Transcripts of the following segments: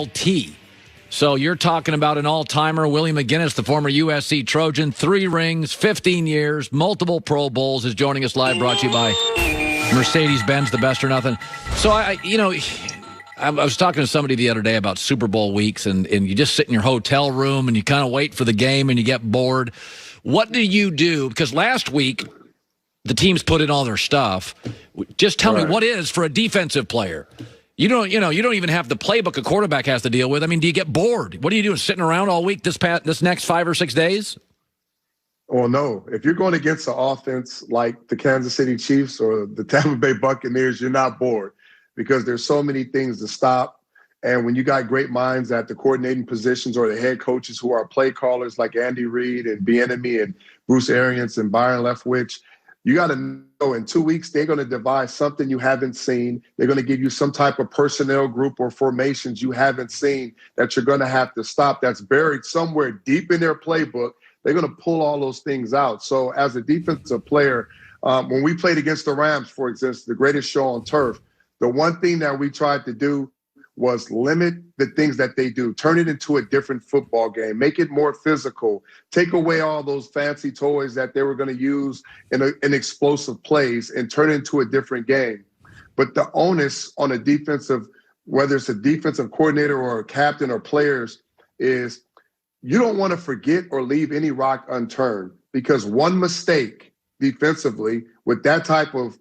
LT. So you're talking about an all-timer, Willie McGinest, the former USC Trojan, 3 rings, 15 years, multiple Pro Bowls, is joining us live, brought to you by Mercedes-Benz, the best or nothing. So, I was talking to somebody the other day about Super Bowl weeks, and you just sit in your hotel room and you kind of wait for the game and you get bored. What do you do? Because last week, the teams put in all their stuff. Just tell me, what is for a defensive player? You don't even have the playbook a quarterback has to deal with. I mean, do you get bored? What are you doing, sitting around all week this next 5 or 6 days? Well, no. If you're going against an offense like the Kansas City Chiefs or the Tampa Bay Buccaneers, you're not bored because there's so many things to stop. And when you got great minds at the coordinating positions or the head coaches who are play callers like Andy Reid and Bieniemy and Bruce Arians and Byron Leftwich, you got to know in 2 weeks, they're going to devise something you haven't seen. They're going to give you some type of personnel group or formations you haven't seen that you're going to have to stop. That's buried somewhere deep in their playbook. They're going to pull all those things out. So as a defensive player, when we played against the Rams, for instance, the greatest show on turf, the one thing that we tried to do was limit the things that they do, turn it into a different football game, make it more physical, take away all those fancy toys that they were going to use in explosive plays and turn it into a different game. But the onus on a defensive, whether it's a defensive coordinator or a captain or players, is you don't want to forget or leave any rock unturned, because one mistake defensively with that type of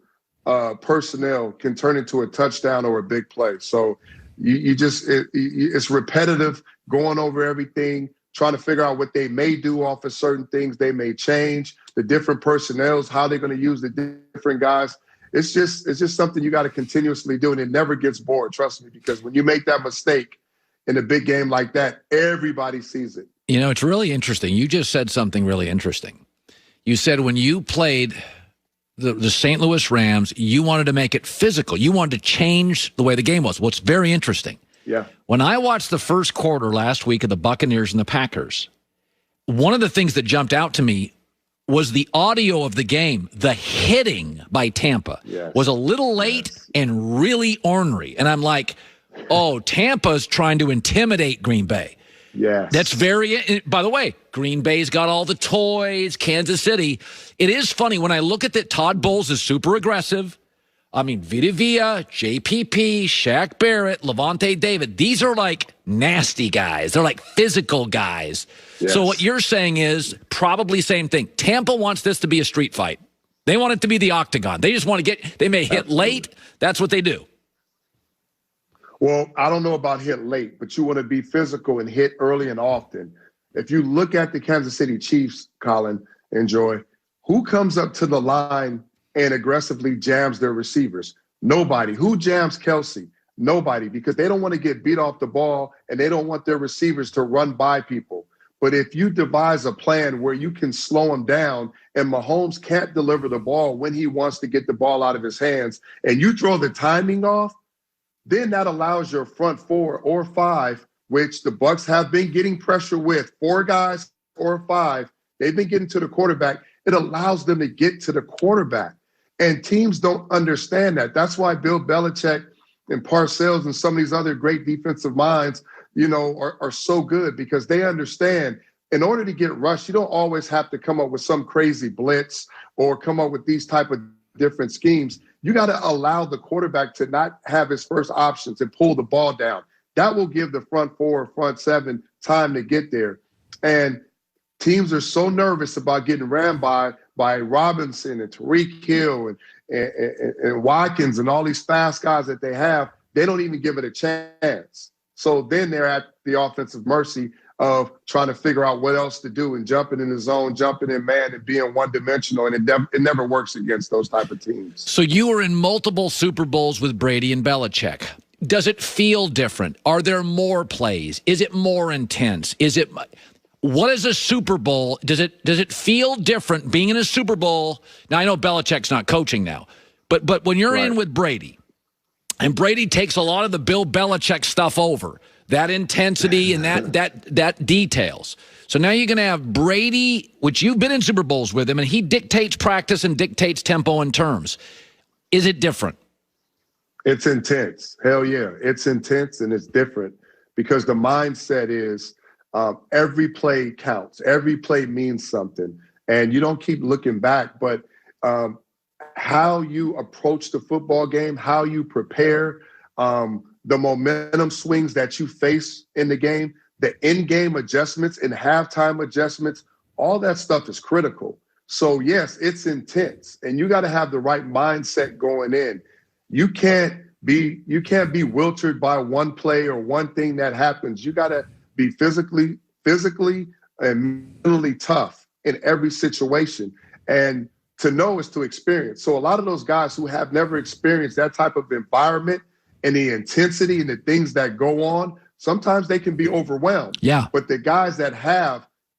personnel can turn into a touchdown or a big play. So it's repetitive, going over everything, trying to figure out what they may do off of certain things. They may change the different personnels, how they're going to use the different guys. It's just something you got to continuously do, and it never gets bored, trust me, because when you make that mistake in a big game like that, everybody sees it. You know, it's really interesting. You just said something really interesting. You said when you played the St. Louis Rams, you wanted to make it physical. You wanted to change the way the game was. Well, it's very interesting. Yeah. When I watched the first quarter last week of the Buccaneers and the Packers, one of the things that jumped out to me was the audio of the game. The hitting by Tampa was a little late and really ornery. And I'm like, oh, Tampa's trying to intimidate Green Bay. Yes. That's very, by the way, Green Bay's got all the toys, Kansas City. It is funny when I look at that, Todd Bowles is super aggressive. I mean, Vita Vea, JPP, Shaq Barrett, Levante David. These are like nasty guys. They're like physical guys. Yes. So what you're saying is probably same thing. Tampa wants this to be a street fight. They want it to be the octagon. They just want to they may hit late. That's what they do. Well, I don't know about hit late, but you want to be physical and hit early and often. If you look at the Kansas City Chiefs, Colin and Joy, who comes up to the line and aggressively jams their receivers? Nobody. Who jams Kelsey? Nobody, because they don't want to get beat off the ball and they don't want their receivers to run by people. But if you devise a plan where you can slow them down and Mahomes can't deliver the ball when he wants to get the ball out of his hands, and you throw the timing off, then that allows your front 4 or 5, which the Bucs have been getting pressure with, 4 guys or 5, they've been getting to the quarterback. It allows them to get to the quarterback. And teams don't understand that. That's why Bill Belichick and Parcells and some of these other great defensive minds, are so good, because they understand in order to get rushed, you don't always have to come up with some crazy blitz or come up with these type of different schemes. You got to allow the quarterback to not have his first options and pull the ball down. That will give the front 4 or front 7 time to get there. And teams are so nervous about getting ran by Robinson and Tyreek Hill and Watkins and all these fast guys that they have, they don't even give it a chance. So then they're at the offensive mercy of trying to figure out what else to do and jumping in the zone, jumping in man, and being one-dimensional, and it never works against those type of teams. So you were in multiple Super Bowls with Brady and Belichick. Does it feel different? Are there more plays? Is it more intense? What is a Super Bowl? Does it feel different being in a Super Bowl? Now, I know Belichick's not coaching now, but when you're in with Brady, and Brady takes a lot of the Bill Belichick stuff over, that intensity and that details. So now you're going to have Brady, which you've been in Super Bowls with him, and he dictates practice and dictates tempo and terms. Is it different? It's intense. Hell yeah. It's intense and it's different because the mindset is every play counts. Every play means something. And you don't keep looking back, but how you approach the football game, how you prepare, the momentum swings that you face in the game, the in-game adjustments and halftime adjustments, all that stuff is critical. So, yes, it's intense, and you got to have the right mindset going in. You can't be wilted by one play or one thing that happens. You got to be physically and mentally tough in every situation. And to know is to experience. So a lot of those guys who have never experienced that type of environment and the intensity and the things that go on, sometimes they can be overwhelmed. Yeah. But the guys that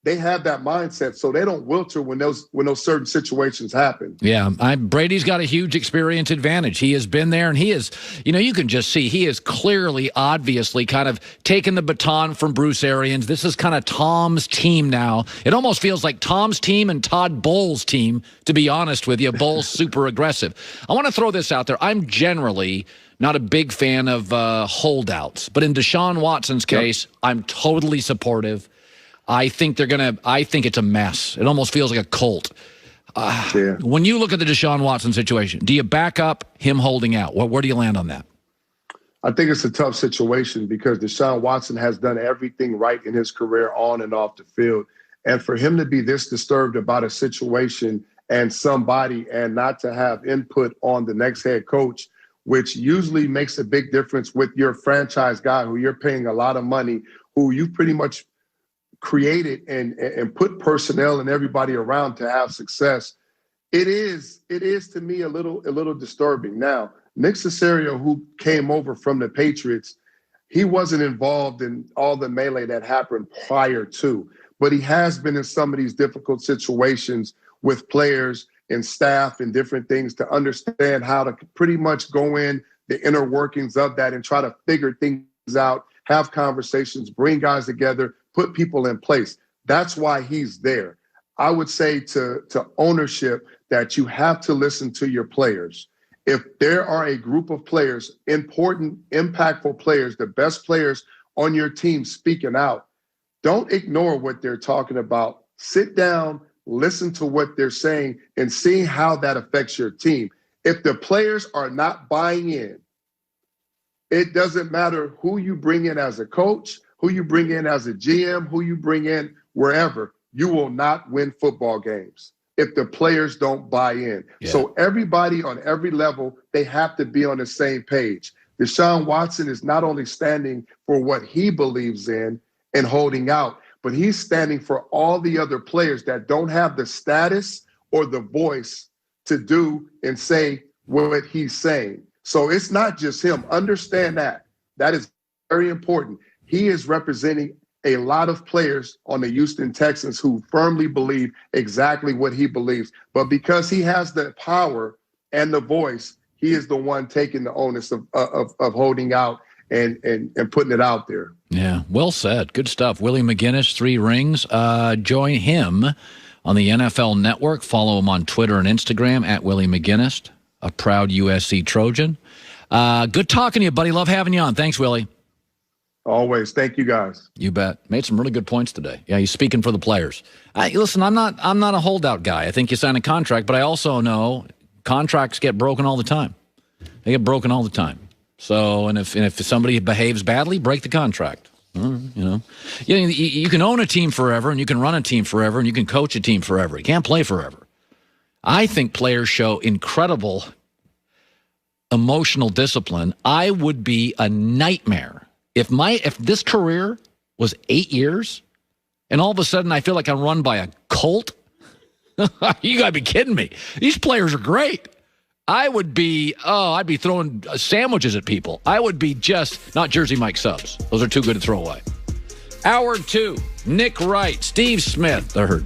they have that mindset, so they don't wilter when those certain situations happen. Yeah, Brady's got a huge experience advantage. He has been there, and he is, you can just see he is clearly, obviously, kind of taken the baton from Bruce Arians. This is kind of Tom's team now. It almost feels like Tom's team and Todd Bowles' team, to be honest with you. Bowles super aggressive. I want to throw this out there. I'm generally not a big fan of holdouts, but in Deshaun Watson's case, I'm totally supportive. I think it's a mess. It almost feels like a cult. When you look at the Deshaun Watson situation, do you back up him holding out? Where do you land on that? I think it's a tough situation because Deshaun Watson has done everything right in his career on and off the field. And for him to be this disturbed about a situation and somebody and not to have input on the next head coach, which usually makes a big difference with your franchise guy who you're paying a lot of money, who you pretty much created and put personnel and everybody around to have success. It is to me a little disturbing. Now, Nick Caserio, who came over from the Patriots, he wasn't involved in all the melee that happened prior to, but he has been in some of these difficult situations with players and staff and different things to understand how to pretty much go in the inner workings of that and try to figure things out, have conversations, bring guys together, put people in place. That's why he's there. I would say to ownership that you have to listen to your players. If there are a group of players, important, impactful players, the best players on your team speaking out, don't ignore what they're talking about. Sit down, listen to what they're saying, and see how that affects your team. If the players are not buying in, it doesn't matter who you bring in as a coach, who you bring in as a GM, who you bring in wherever, you will not win football games if the players don't buy in. Yeah. So everybody on every level, they have to be on the same page. Deshaun Watson is not only standing for what he believes in and holding out, but he's standing for all the other players that don't have the status or the voice to do and say what he's saying. So it's not just him. Understand that. That is very important. He is representing a lot of players on the Houston Texans who firmly believe exactly what he believes. But because he has the power and the voice, he is the one taking the onus of holding out and putting it out there. Yeah, well said. Good stuff. Willie McGinest, 3 rings. Join him on the NFL Network. Follow him on Twitter and Instagram at Willie McGinest, a proud USC Trojan. Good talking to you, buddy. Love having you on. Thanks, Willie. Always. Thank you, guys. You bet. Made some really good points today. Yeah, he's speaking for the players. Listen, I'm not a holdout guy. I think you sign a contract, but I also know contracts get broken all the time. They get broken all the time. So, and if somebody behaves badly, break the contract. You can own a team forever, and you can run a team forever, and you can coach a team forever. You can't play forever. I think players show incredible emotional discipline. I would be a nightmare if this career was 8 years, and all of a sudden I feel like I'm run by a cult. You gotta be kidding me. These players are great. I'd be throwing sandwiches at people. I would be just not Jersey Mike subs. Those are too good to throw away. Hour 2, Nick Wright, Steve Smith, The Herd.